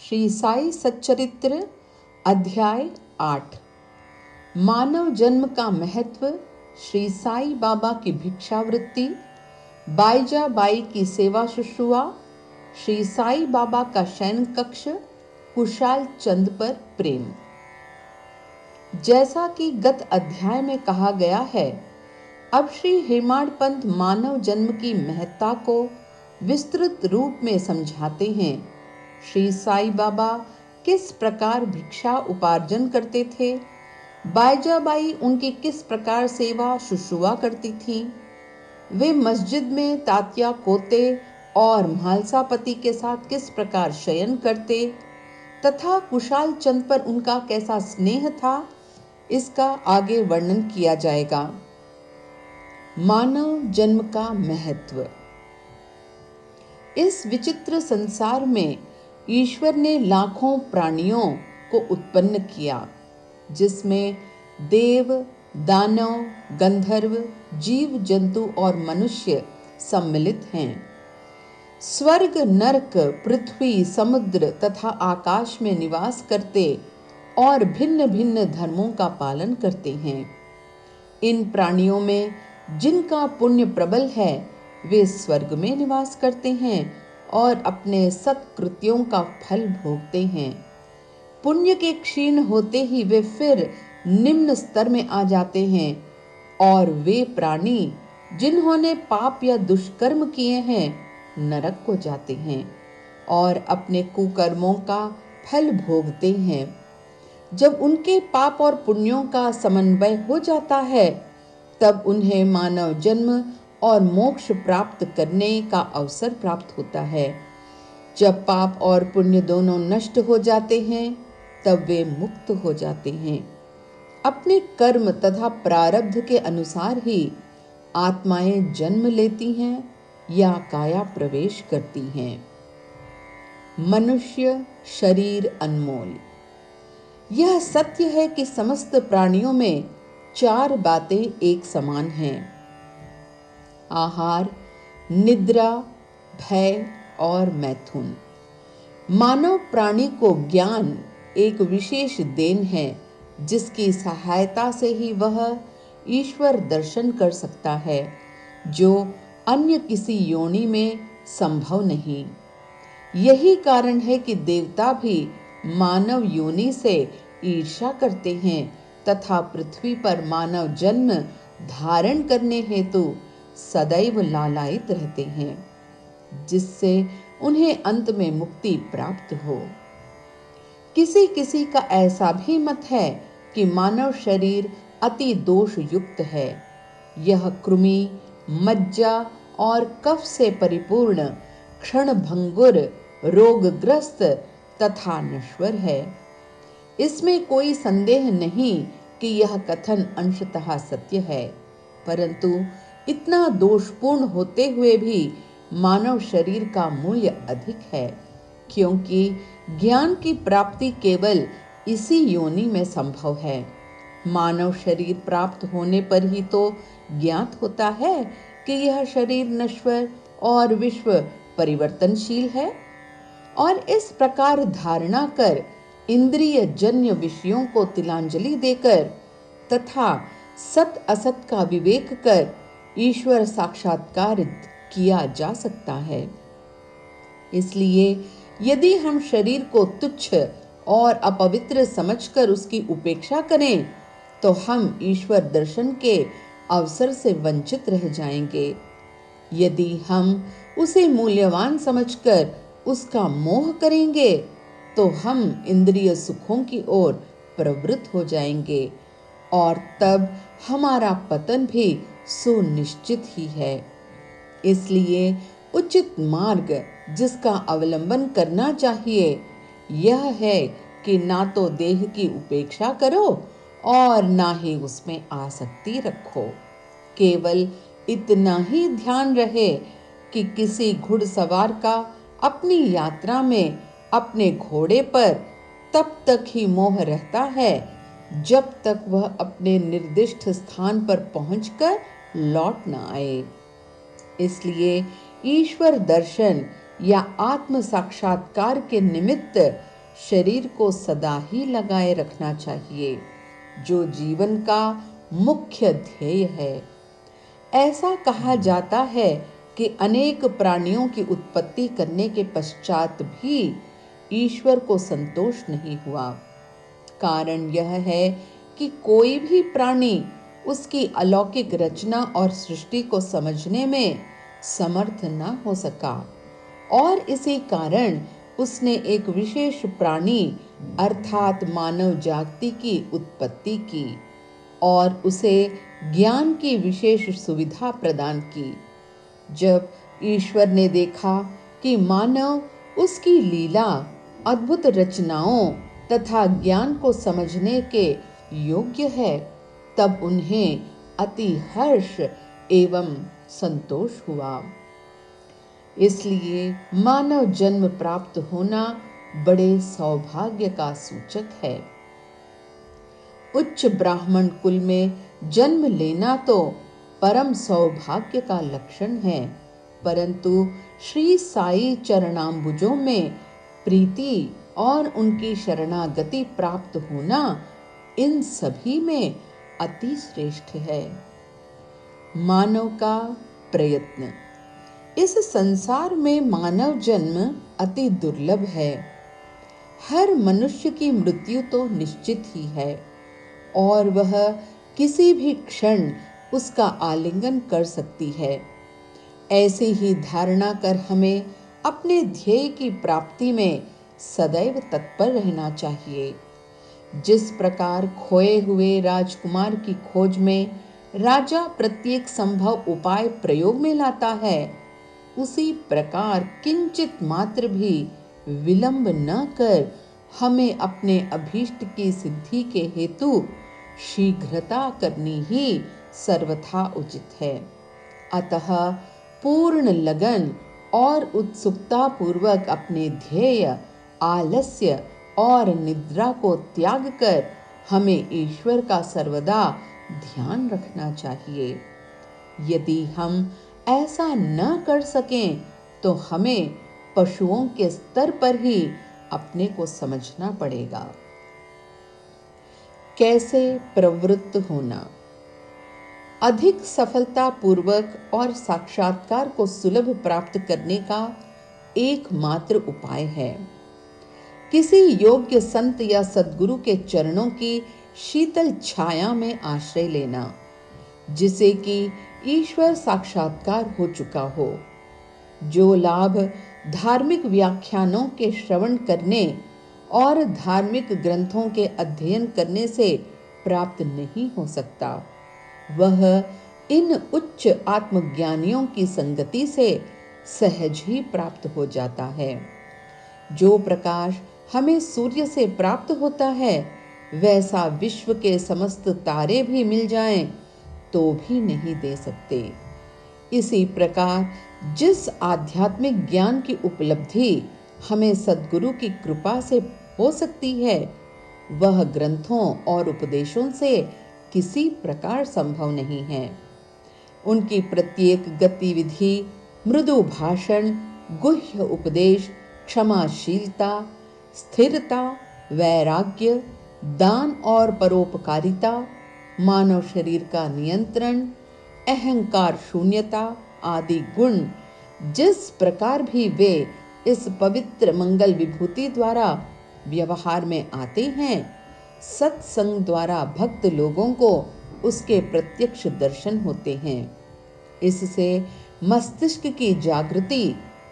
श्री साई सच्चरित्र अध्याय 8। मानव जन्म का महत्व, श्री साई बाबा की भिक्षावृत्ति, बाईजा बाई की सेवा शुश्रूषा, श्री साई बाबा का शयन कक्ष, कुशाल चंद पर प्रेम। जैसा कि गत अध्याय में कहा गया है, अब श्री हेमाड पंत मानव जन्म की महत्ता को विस्तृत रूप में समझाते हैं। श्री साई बाबा किस प्रकार भिक्षा उपार्जन करते थे, बाईजाबाई उनकी किस प्रकार सेवा शुश्रूषा करती थीं, वे मस्जिद में तात्या कोते और म्हालसापति के साथ किस प्रकार शयन करते तथा कुशाल चंद पर उनका कैसा स्नेह था, इसका आगे वर्णन किया जाएगा। मानव जन्म का महत्व। इस विचित्र संसार में ईश्वर ने लाखों प्राणियों को उत्पन्न किया, जिसमें देव, दानव, गंधर्व, जीव जंतु और मनुष्य सम्मिलित हैं। स्वर्ग, नरक, पृथ्वी, समुद्र तथा आकाश में निवास करते और भिन्न भिन्न धर्मों का पालन करते हैं। इन प्राणियों में जिनका पुण्य प्रबल है, वे स्वर्ग में निवास करते हैं और अपने सत्कृत्यों का फल भोगते हैं। पुण्य के क्षीण होते ही वे फिर निम्न स्तर में आ जाते हैं, और वे प्राणी जिन्होंने पाप या दुष्कर्म किए हैं, नरक को जाते हैं और अपने कुकर्मों का फल भोगते हैं। जब उनके पाप और पुण्यों का समन्वय हो जाता है, तब उन्हें मानव जन्म और मोक्ष प्राप्त करने का अवसर प्राप्त होता है। जब पाप और पुण्य दोनों नष्ट हो जाते हैं, तब वे मुक्त हो जाते हैं। अपने कर्म तथा प्रारब्ध के अनुसार ही आत्माएं जन्म लेती हैं या काया प्रवेश करती हैं। मनुष्य शरीर अनमोल। यह सत्य है कि समस्त प्राणियों में 4 बातें एक समान हैं: आहार, निद्रा, भय और मैथुन। मानव प्राणी को ज्ञान एक विशेष देन है, जिसकी सहायता से ही वह ईश्वर दर्शन कर सकता है, जो अन्य किसी योनि में संभव नहीं। यही कारण है कि देवता भी मानव योनि से ईर्ष्या करते हैं तथा पृथ्वी पर मानव जन्म धारण करने हेतु सदैव लालायित रहते हैं, जिससे उन्हें अंत में मुक्ति प्राप्त हो। किसी किसी का ऐसा भी मत है कि मानव शरीर अति दोष युक्त है। यह कृमि, मज्जा और कफ से परिपूर्ण, क्षणभंगुर, रोगग्रस्त तथा नश्वर है। इसमें कोई संदेह नहीं कि यह कथन अंशतः सत्य है, परंतु इतना दोषपूर्ण होते हुए भी मानव शरीर का मूल्य अधिक है, क्योंकि ज्ञान की प्राप्ति केवल इसी योनि में संभव है। मानव शरीर प्राप्त होने पर ही तो ज्ञात होता है कि यह शरीर नश्वर और विश्व परिवर्तनशील है, और इस प्रकार धारणा कर इंद्रिय जन्य विषयों को तिलांजलि देकर तथा सत असत का विवेक कर ईश्वर साक्षात्कार किया जा सकता है। इसलिए यदि हम शरीर को तुच्छ और अपवित्र समझकर उसकी उपेक्षा करें, तो हम ईश्वर दर्शन के अवसर से वंचित रह जाएंगे। यदि हम उसे मूल्यवान समझकर उसका मोह करेंगे, तो हम इंद्रिय सुखों की ओर प्रवृत्त हो जाएंगे, और तब हमारा पतन भी सुनिश्चित ही है। इसलिए उचित मार्ग जिसका अवलंबन करना चाहिए, यह है कि ना तो देह की उपेक्षा करो और ना ही उसमें आसक्ति रखो। केवल इतना ही ध्यान रहे कि किसी घुड़सवार का अपनी यात्रा में अपने घोड़े पर तब तक ही मोह रहता है, जब तक वह अपने निर्दिष्ट स्थान पर पहुंचकर लौट न आए। इसलिए ईश्वर दर्शन या आत्म साक्षात्कार के निमित्त शरीर को सदा ही लगाए रखना चाहिए, जो जीवन का मुख्य ध्येय है। ऐसा कहा जाता है कि अनेक प्राणियों की उत्पत्ति करने के पश्चात भी ईश्वर को संतोष नहीं हुआ। कारण यह है कि कोई भी प्राणी उसकी अलौकिक रचना और सृष्टि को समझने में समर्थ न हो सका, और इसी कारण उसने एक विशेष प्राणी अर्थात मानव जाति की उत्पत्ति की और उसे ज्ञान की विशेष सुविधा प्रदान की। जब ईश्वर ने देखा कि मानव उसकी लीला, अद्भुत रचनाओं तथा ज्ञान को समझने के योग्य है, तब उन्हें अति हर्ष एवं संतोष हुआ। इसलिए मानव जन्म प्राप्त होना बड़े सौभाग्य का सूचक है। उच्च ब्राह्मण कुल में जन्म लेना तो परम सौभाग्य का लक्षण है, परंतु श्री साई चरणाम्बुजों में प्रीति और उनकी शरणागति प्राप्त होना इन सभी में अति श्रेष्ठ है। मानव का प्रयत्न। इस संसार में मानव जन्म अति दुर्लभ है। हर मनुष्य की मृत्यु तो निश्चित ही है और वह किसी भी क्षण उसका आलिंगन कर सकती है। ऐसी ही धारणा कर हमें अपने ध्येय की प्राप्ति में सदैव तत्पर रहना चाहिए। जिस प्रकार खोए हुए राजकुमार की खोज में राजा प्रत्येक संभव उपाय प्रयोग में लाता है, उसी प्रकार किंचित मात्र भी विलंब न कर हमें अपने अभीष्ट की सिद्धि के हेतु शीघ्रता करनी ही सर्वथा उचित है। अतः पूर्ण लगन और उत्सुकता पूर्वक अपने ध्येय, आलस्य और निद्रा को त्याग कर हमें ईश्वर का सर्वदा ध्यान रखना चाहिए। यदि हम ऐसा न कर सकें तो हमें पशुओं के स्तर पर ही अपने को समझना पड़ेगा। कैसे प्रवृत्त होना। अधिक सफलता पूर्वक और साक्षात्कार को सुलभ प्राप्त करने का एकमात्र उपाय है किसी योग्य संत या सद्गुरु के चरणों की शीतल छाया में आश्रय लेना, जिसे कि ईश्वर साक्षात्कार हो चुका हो। जो लाभ धार्मिक व्याख्यानों के श्रवण करने और धार्मिक ग्रंथों के अध्ययन करने से प्राप्त नहीं हो सकता, वह इन उच्च आत्मज्ञानियों की संगति से सहज ही प्राप्त हो जाता है। जो प्रकाश हमें सूर्य से प्राप्त होता है, वैसा विश्व के समस्त तारे भी मिल जाएं तो भी नहीं दे सकते। इसी प्रकार जिस आध्यात्मिक ज्ञान की उपलब्धि हमें सद्गुरु की कृपा से हो सकती है, वह ग्रंथों और उपदेशों से किसी प्रकार संभव नहीं है। उनकी प्रत्येक गतिविधि, मृदु भाषण, गुह्य उपदेश, क्षमाशीलता, स्थिरता, वैराग्य, दान और परोपकारिता, मानव शरीर का नियंत्रण, अहंकार शून्यता आदि गुण जिस प्रकार भी वे इस पवित्र मंगल विभूति द्वारा व्यवहार में आते हैं, सत्संग द्वारा भक्त लोगों को उसके प्रत्यक्ष दर्शन होते हैं। इससे मस्तिष्क की जागृति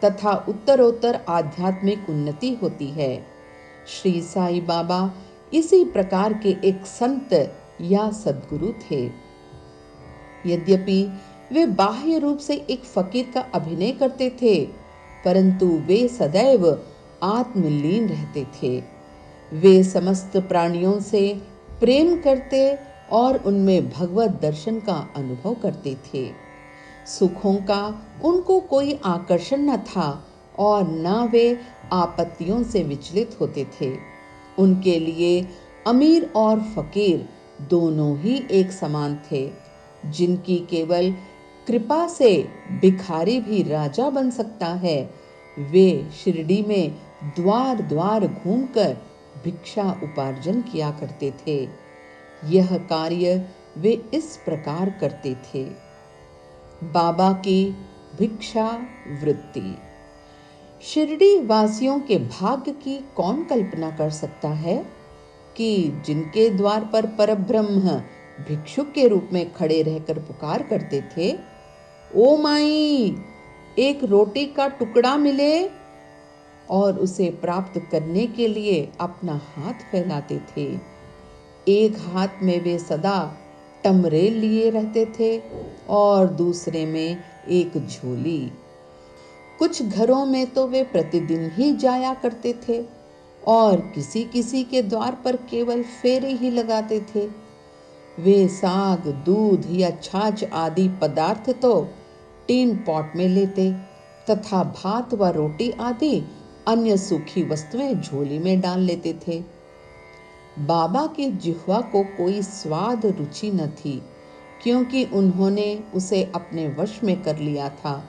तथा उत्तरोत्तर आध्यात्मिक उन्नति होती है। श्री साईं बाबा इसी प्रकार के एक संत या सद्गुरु थे। यद्यपि वे बाह्य रूप से एक फकीर का अभिनय करते थे, परंतु वे सदैव आत्मलीन रहते थे। वे समस्त प्राणियों से प्रेम करते और उनमें भगवत दर्शन का अनुभव करते थे। सुखों का उनको कोई आकर्षण न था और न वे आपत्तियों से विचलित होते थे। उनके लिए अमीर और फकीर दोनों ही एक समान थे। जिनकी केवल कृपा से भिखारी भी राजा बन सकता है, वे शिरडी में द्वार द्वार घूमकर भिक्षा उपार्जन किया करते थे। यह कार्य वे इस प्रकार करते थे। बाबा की भिक्षा वृत्ति। शिरडी वासियों के भाग्य की कौन कल्पना कर सकता है कि जिनके द्वार पर परब्रह्म भिक्षुक के रूप में खड़े रहकर पुकार करते थे, ओ माई, एक रोटी का टुकड़ा मिले, और उसे प्राप्त करने के लिए अपना हाथ फैलाते थे। एक हाथ में वे सदा टमरेल लिए रहते थे और दूसरे में एक झोली। कुछ घरों में तो वे प्रतिदिन ही जाया करते थे और किसी किसी के द्वार पर केवल फेरे ही लगाते थे। वे साग, दूध या छाछ आदि पदार्थ तो टीन पॉट में लेते तथा भात व रोटी आदि अन्य सूखी वस्तुएं झोली में डाल लेते थे। बाबा की जिह्वा को कोई स्वाद रुचि न थी, क्योंकि उन्होंने उसे अपने वश में कर लिया था।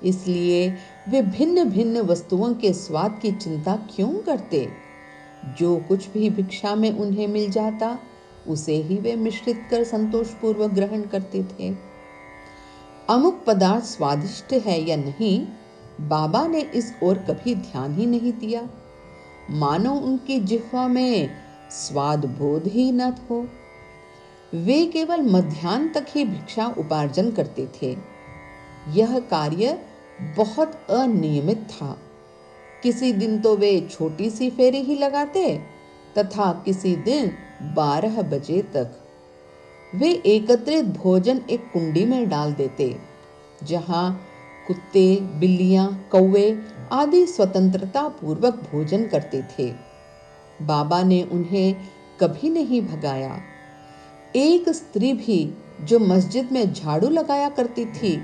इसलिए वे भिन्न भिन्न वस्तुओं के स्वाद की चिंता क्यों करते। जो कुछ भी भिक्षा में उन्हें मिल जाता, उसे ही वे मिश्रित कर संतोषपूर्वक ग्रहण करते थे। अमुक पदार्थ स्वादिष्ट है या नहीं, बाबा ने इस ओर कभी ध्यान ही नहीं दिया, मानो उनकी जिह्वा में स्वाद बोध ही न हो। वे केवल मध्याह्न तक ही भिक्षा उपार्जन करते थे। यह कार्य बहुत अनियमित था। किसी दिन तो वे छोटी सी फेरी ही लगाते तथा किसी दिन 12 बजे तक। वे एकत्रित भोजन एक कुंडी में डाल देते, जहां कुत्ते, बिल्लियां, कौवे आदि स्वतंत्रता पूर्वक भोजन करते थे। बाबा ने उन्हें कभी नहीं भगाया। एक स्त्री भी जो मस्जिद में झाड़ू लगाया करती थी,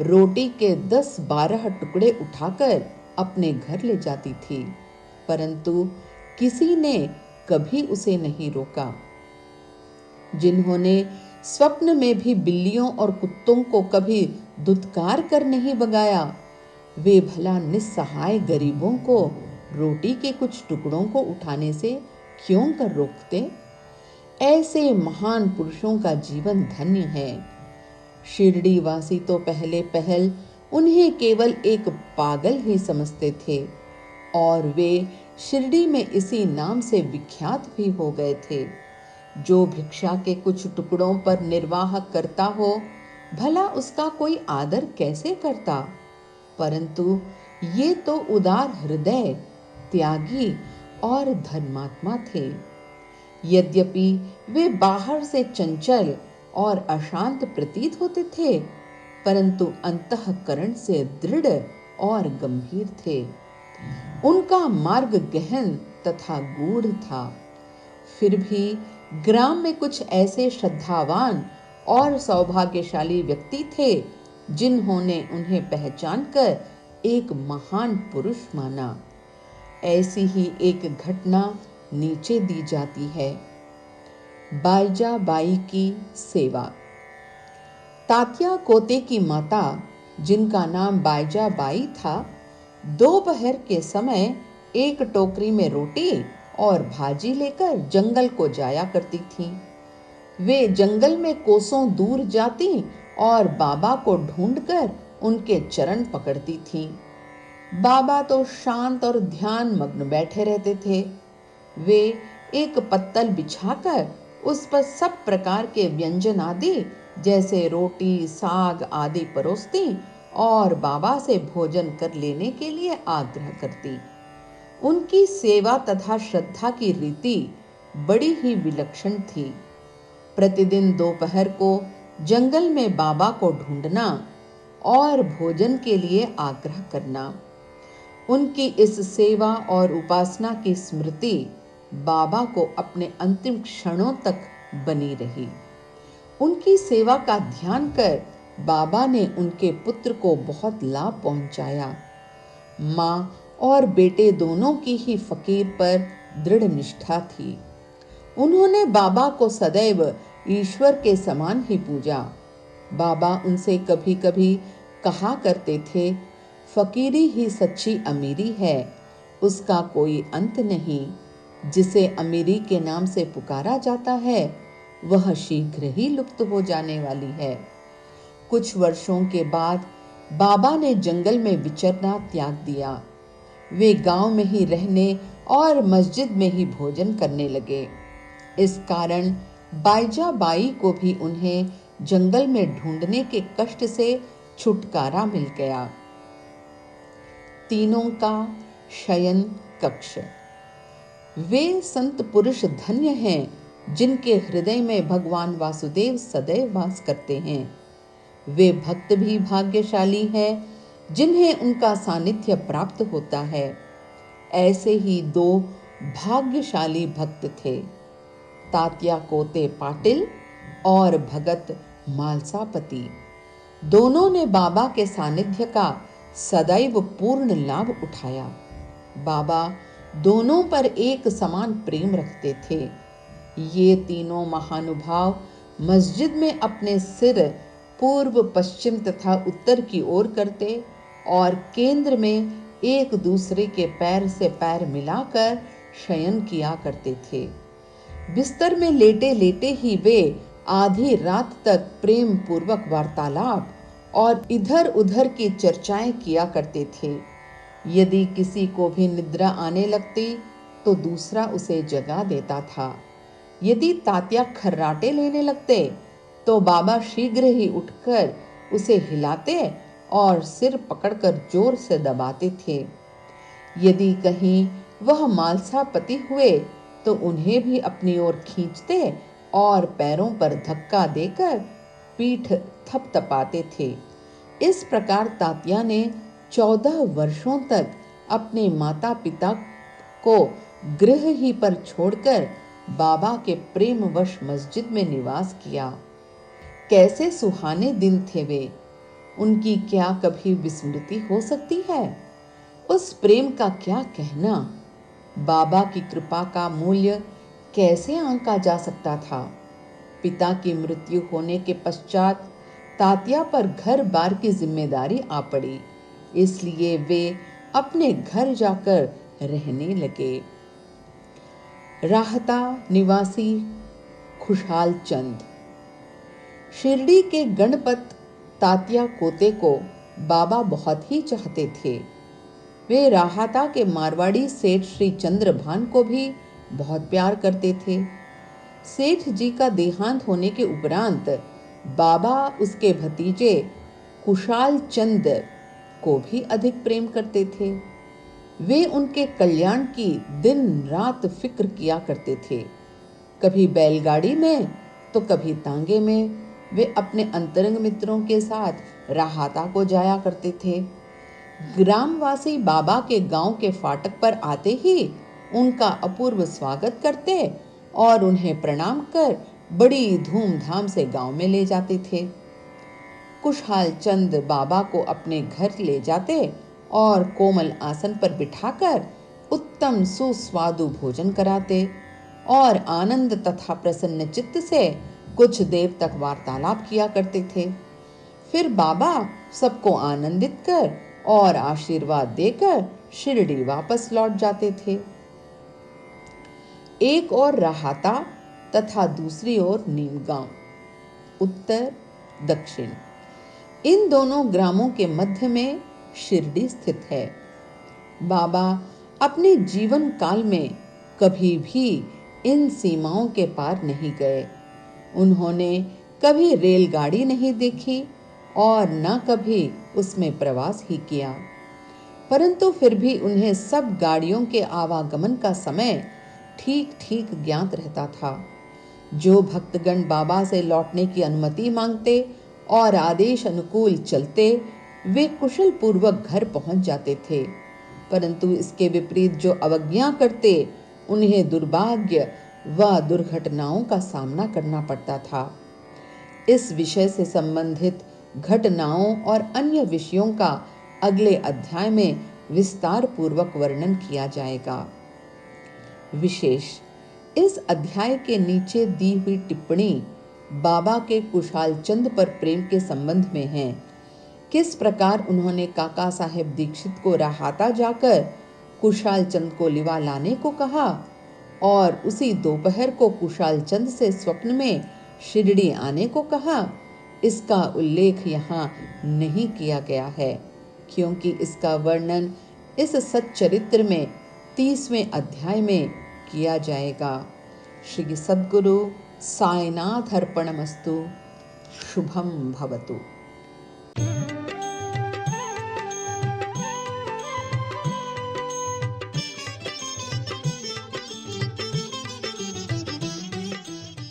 रोटी के 10-12 टुकड़े उठाकर अपने घर ले जाती थी, परंतु किसी ने कभी उसे नहीं रोका। जिन्होंने स्वप्न में भी बिल्लियों और कुत्तों को कभी दुत्कार कर नहीं भगाया, वे भला निस्सहाय गरीबों को रोटी के कुछ टुकड़ों को उठाने से क्यों कर रोकते। ऐसे महान पुरुषों का जीवन धन्य है। शिरडी वासी तो पहले पहल उन्हें केवल एक पागल ही समझते थे और वे शिरडी में इसी नाम से विख्यात भी हो गए थे। जो भिक्षा के कुछ टुकड़ों पर निर्वाह करता हो, भला उसका कोई आदर कैसे करता। परंतु ये तो उदार हृदय, त्यागी और धर्मात्मा थे। यद्यपि वे बाहर से चंचल और अशांत प्रतीत होते थे, परंतु अंतःकरण से दृढ़ और गंभीर थे। उनका मार्ग गहन तथा गूढ़ था। फिर भी ग्राम में कुछ ऐसे श्रद्धावान और सौभाग्यशाली व्यक्ति थे, जिन्होंने उन्हें पहचानकर एक महान पुरुष माना। ऐसी ही एक घटना नीचे दी जाती है। बाईजा बाई की सेवा। तात्या कोते की माता, जिनका नाम बाईजा बाई था, दोपहर के समय एक टोकरी में रोटी और भाजी लेकर जंगल को जाया करती थीं। वे जंगल में कोसों दूर जाती और बाबा को ढूंढकर उनके चरण पकड़ती थीं। बाबा तो शांत और ध्यान मग्न बैठे रहते थे। वे एक पत्तल बिछाकर उस पर सब प्रकार के व्यंजन आदि जैसे रोटी, साग आदि परोसती और बाबा से भोजन कर लेने के लिए आग्रह करती। उनकी सेवा तथा श्रद्धा की रीति बड़ी ही विलक्षण थी। प्रतिदिन दोपहर को जंगल में बाबा को ढूंढना और भोजन के लिए आग्रह करना। उनकी इस सेवा और उपासना की स्मृति बाबा को अपने अंतिम क्षणों तक बनी रही। उनकी सेवा का ध्यान कर बाबा ने उनके पुत्र को बहुत लाभ पहुंचाया। माँ और बेटे दोनों की ही फकीर पर दृढ़ निष्ठा थी। उन्होंने बाबा को सदैव ईश्वर के समान ही पूजा। बाबा उनसे कभी कभी कहा करते थे, फकीरी ही सच्ची अमीरी है उसका कोई अंत नहीं। जिसे अमीरी के नाम से पुकारा जाता है वह शीघ्र ही लुप्त हो जाने वाली है। कुछ वर्षों के बाद बाबा ने जंगल में विचरना त्याग दिया। वे गांव में ही रहने और मस्जिद में ही भोजन करने लगे। इस कारण बाईजा बाई को भी उन्हें जंगल में ढूंढने के कष्ट से छुटकारा मिल गया। तीनों का शयन कक्ष। वे संत पुरुष धन्य हैं जिनके हृदय में भगवान वासुदेव सदैव वास करते हैं। वे भक्त भी भाग्यशाली हैं जिन्हें उनका सानिध्य प्राप्त होता है। ऐसे ही दो भाग्यशाली भक्त थे, तात्या कोते पाटिल और भगत मालसापति। दोनों ने बाबा के सानिध्य का सदैव पूर्ण लाभ उठाया। बाबा दोनों पर एक समान प्रेम रखते थे। ये तीनों महानुभाव मस्जिद में अपने सिर पूर्व, पश्चिम तथा उत्तर की ओर करते और केंद्र में एक दूसरे के पैर से पैर मिलाकर शयन किया करते थे। बिस्तर में लेटे लेटे ही वे आधी रात तक प्रेम पूर्वक वार्तालाप और इधर उधर की चर्चाएं किया करते थे। यदि किसी को भी निद्रा आने लगती तो दूसरा उसे जगा देता था। यदि तात्या खर्राटे लेने लगते तो बाबा शीघ्र ही उठकर उसे हिलाते और सिर पकड़कर जोर से दबाते थे। यदि कहीं वह मालसापति हुए तो उन्हें भी अपनी ओर खींचते और पैरों पर धक्का देकर पीठ थपथपाते थे। इस प्रकार तात्या ने 14 वर्षों तक अपने माता पिता को गृह ही पर छोड़कर बाबा के प्रेमवश मस्जिद में निवास किया। कैसे सुहाने दिन थे वे, उनकी क्या कभी विस्मृति हो सकती है? उस प्रेम का क्या कहना। बाबा की कृपा का मूल्य कैसे आंका जा सकता था। पिता की मृत्यु होने के पश्चात तात्या पर घर बार की जिम्मेदारी आ पड़ी, इसलिए वे अपने घर जाकर रहने लगे। राहता निवासी खुशहाल चंद। शिरडी के गणपत तात्या कोते को बाबा बहुत ही चाहते थे। वे राहता के मारवाड़ी सेठ श्री चंद्रभान को भी बहुत प्यार करते थे। सेठ जी का देहांत होने के उपरांत बाबा उसके भतीजे कुशाल चंद को भी अधिक प्रेम करते थे। वे उनके कल्याण की दिन रात फिक्र किया करते थे। कभी बैलगाड़ी में तो कभी तांगे में वे अपने अंतरंग मित्रों के साथ राहता को जाया करते थे। ग्रामवासी बाबा के गांव के फाटक पर आते ही उनका अपूर्व स्वागत करते और उन्हें प्रणाम कर बड़ी धूमधाम से गांव में ले जाते थे। कुशहाल चंद बाबा को अपने घर ले जाते और कोमल आसन पर बिठाकर उत्तम सुस्वादु भोजन कराते और आनंद तथा प्रसन्न चित्त से कुछ देर तक वार्तालाप किया करते थे। फिर बाबा सबको आनंदित कर और आशीर्वाद देकर शिरडी वापस लौट जाते थे। एक और राहता तथा दूसरी ओर नीमगांव, उत्तर दक्षिण। इन दोनों ग्रामों के मध्य में शिरडी स्थित है। बाबा अपने जीवन काल में कभी भी इन सीमाओं के पार नहीं गए। उन्होंने कभी रेलगाड़ी नहीं देखी और न कभी उसमें प्रवास ही किया, परंतु फिर भी उन्हें सब गाड़ियों के आवागमन का समय ठीक ठीक ज्ञात रहता था। जो भक्तगण बाबा से लौटने की अनुमति मांगते और आदेश अनुकूल चलते, वे कुशल पूर्वक घर पहुंच जाते थे, परंतु इसके विपरीत जो अवज्ञा करते उन्हें दुर्भाग्य व दुर्घटनाओं का सामना करना पड़ता था। इस विषय से संबंधित घटनाओं और अन्य विषयों का अगले अध्याय में विस्तार पूर्वक वर्णन किया जाएगा। विशेष इस अध्याय के नीचे दी हुई टिप्पणी बाबा के कुशाल चंद पर प्रेम के संबंध में है। किस प्रकार उन्होंने काका साहेब दीक्षित को राहता जाकर कुशाल चंद को लिवा लाने को कहा और उसी दोपहर को कुशाल चंद से स्वप्न में शिरडी आने को कहा, इसका उल्लेख यहाँ नहीं किया गया है, क्योंकि इसका वर्णन इस सच्चरित्र में 30वें अध्याय में किया जाएगा। श्री सद्गुरु साईनाथ अर्पणमस्तु। शुभम भवतु।